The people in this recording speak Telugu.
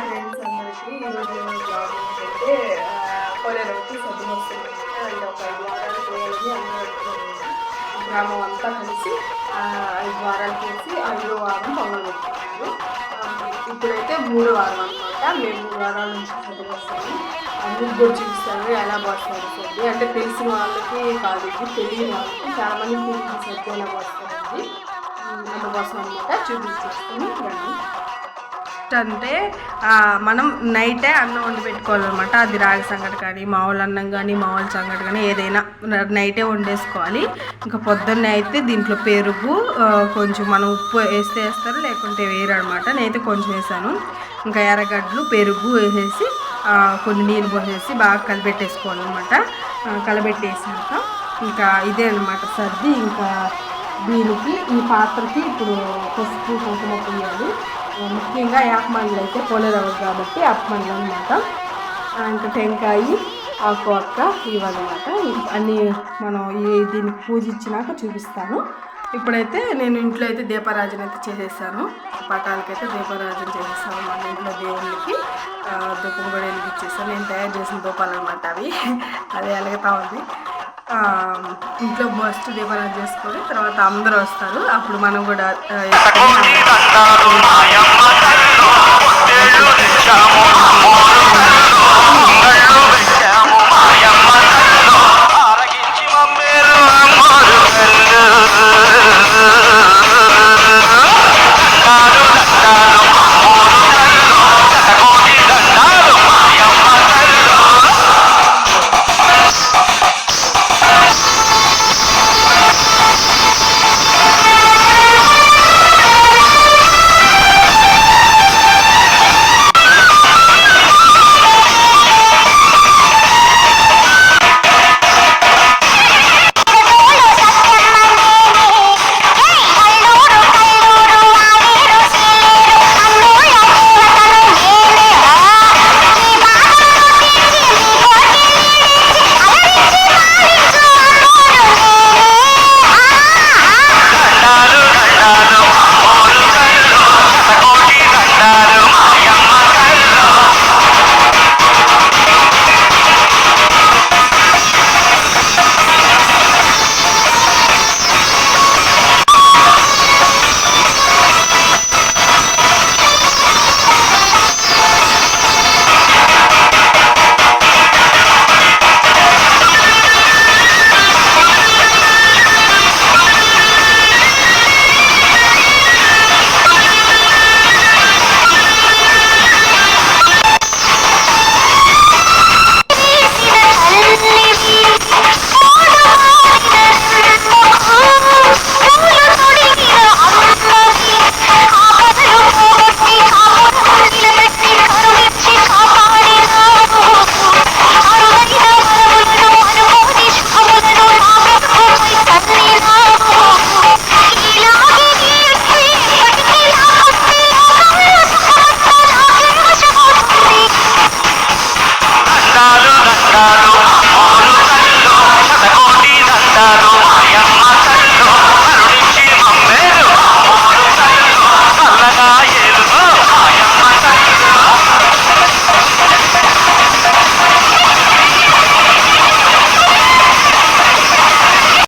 ఫ్రెండ్స్ అందరికీ ఈరోజు బ్లాగ్ ఏంటంటే కొలేరు వచ్చి సద్దులు వస్తుంది అంటే ఒక 5 వారాలు చేయాలని అందరూ గ్రామం అంతా కలిసి 5 వారాలు చేసి 5వ వారం పొంగల్ పెట్టుకుంటారు. ఇప్పుడైతే 3వ వారం అనమాట. మేము 3 వారాల నుంచి సద్దులు వస్తాము. ముగ్గురు చూపిస్తాను ఎలా పోస్తారు సద్ది అంటే తెలిసిన వాళ్ళకి కాదు, తెలియని వాళ్ళకి చాలామంది సద్ది ఎలా పోస్తారండి అందుకోసం అనమాట చూపించేస్తాను. అంటే మనం నైటే అన్నం వండి పెట్టుకోవాలన్నమాట. అది రాగి సంగటి కానీ మామూలు అన్నం కానీ మామూలు సంగటి కానీ ఏదైనా నైటే వండేసుకోవాలి. ఇంకా పొద్దున్నే అయితే దీంట్లో పెరుగు కొంచెం మనం ఉప్పు వేస్తే వేస్తారు, లేకుంటే వేయరు అనమాట. నేనైతే కొంచెం వేసాను. ఇంకా ఎర్రగడ్డలు పెరుగు వేసేసి కొన్ని నీళ్ళు పోసేసి బాగా కలిపెట్టేసుకోవాలన్నమాట. కలిపెట్టేసాక ఇంకా ఇదే అనమాట సర్ది. ఇంకా దీనికి ఈ పాత్రకి ఇప్పుడు పసుపు కుంకుమ పొయ్యాలి. ముఖ్యంగా యాపమండలు అయితే పోలేరవ్వదు కాబట్టి యాపమండలు అనమాట. ఇంకా టెంకాయ ఆకు అక్క ఇవన్నమాట. అన్నీ మనం దీనికి పూజ ఇచ్చినాక చూపిస్తాను. ఇప్పుడైతే నేను ఇంట్లో అయితే దీపారాజన అయితే చేసేసాను. పటాలకైతే దీపారాజన చేసేసాను. మన ఇంట్లో దేవుళ్ళకి దీపం కూడా వెలిగించేసాను. నేను తయారు చేసిన దీపాలు అనమాట అవి. అది ఎలాగతా ఉంది. ఇంట్లో ఫస్ట్ దీపారాజన చేసుకొని తర్వాత అందరూ వస్తారు. అప్పుడు మనం కూడా